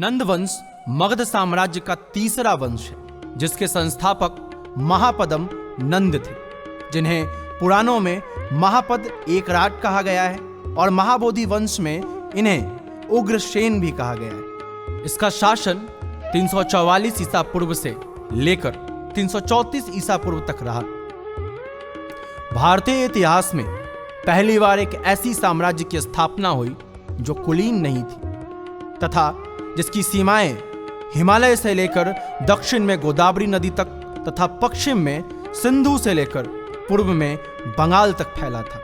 नंद वंश मगध साम्राज्य का तीसरा वंश है, जिसके संस्थापक महापद्म नंद थे, जिन्हें पुराणों में महापद एकराट कहा गया है और महाबोधि वंश में इन्हें उग्रसेन भी कहा गया है। इसका शासन 344 ईसा पूर्व से लेकर 334 ईसा पूर्व तक रहा। भारतीय इतिहास में पहली बार एक ऐसी साम्राज्य की स्थापना हुई जो कुलीन नहीं थी तथा जिसकी सीमाएं हिमालय से लेकर दक्षिण में गोदावरी नदी तक तथा पश्चिम में सिंधु से लेकर पूर्व में बंगाल तक फैला था।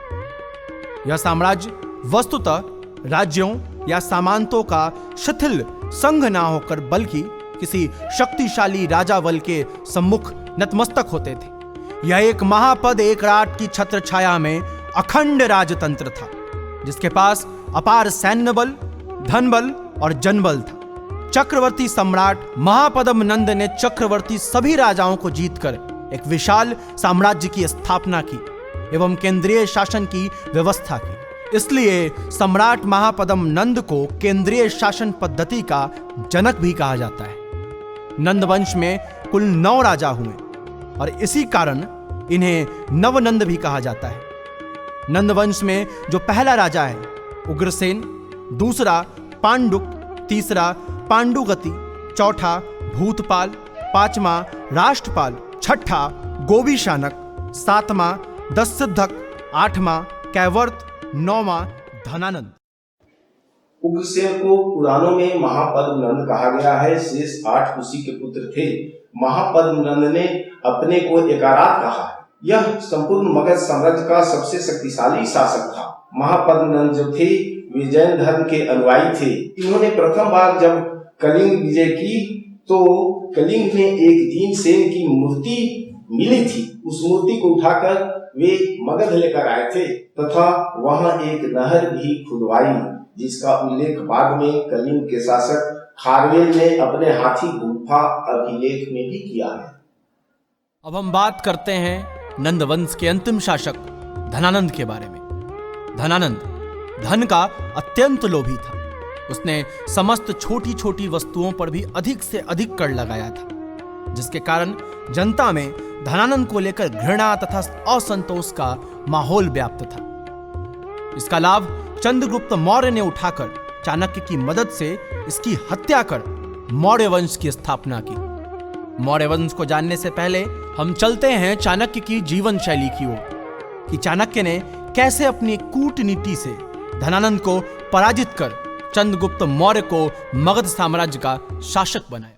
यह साम्राज्य वस्तुतः राज्यों या सामंतों का शिथिल संघ ना होकर बल्कि किसी शक्तिशाली राजा बल के सम्मुख नतमस्तक होते थे। यह एक महापद एकराट की छत्र छाया में अखंड राजतंत्र था, जिसके पास अपार सैन्य बल, धन बल और जनबल था। चक्रवर्ती सम्राट महापद्म नंद ने चक्रवर्ती सभी राजाओं को जीतकर एक विशाल साम्राज्य की स्थापना की एवं केंद्रीय शासन की व्यवस्था की। इसलिए सम्राट महापद्म नंद को केंद्रीय शासन पद्धति का जनक भी कहा जाता है। नंद वंश में कुल 9 राजा हुए और इसी कारण इन्हें नवनंद भी कहा जाता है। नंद वंश में जो पहला राजा है उग्रसेन, दूसरा पांडुक, तीसरा पांडुगति, चौथा भूतपाल, पांचवा राष्ट्रपाल, छठा गोविशानक, सातवां दशसिद्धक, आठवां कैवर्त, नौवां धनानंद। उग्रसेन को पुराणों में महापद्म नंद कहा गया है। शेष 8 उसी के पुत्र थे। महापद्म नंद ने अपने को एकारात कहा है। यह संपूर्ण मगध साम्राज्य का सबसे शक्तिशाली शासक था। महापद्म नंद जो थे वे जैन धर्म के अनुयायी थे। इन्होंने प्रथम बार जब कलिंग विजय की तो कलिंग में एक भीमसेन की मूर्ति मिली थी। उस मूर्ति को उठाकर वे मगध लेकर आए थे तथा वहां एक नहर भी खुदवाई, जिसका उल्लेख बाद में कलिंग के शासक खारवेल ने अपने हाथी गुफा अभिलेख में भी किया है। अब हम बात करते हैं नंद वंश के अंतिम शासक धनानंद के बारे में। धनानंद धन का अत्यंत लोभी था। उसने समस्त छोटी छोटी वस्तुओं पर भी अधिक से अधिक कर लगाया था, जिसके कारण जनता में धनानंद को लेकर घृणा तथा असंतोष का माहौल व्याप्त था। इसका लाभ चंद्रगुप्त मौर्य ने उठाकर चाणक्य की मदद से इसकी हत्या कर मौर्य वंश की स्थापना की। मौर्य वंश को जानने से पहले हम चलते हैं चाणक्य की जीवन शैली की ओर कि चाणक्य ने कैसे अपनी कूटनीति से धनानंद को पराजित कर चंद्रगुप्त मौर्य को मगध साम्राज्य का शासक बनाया।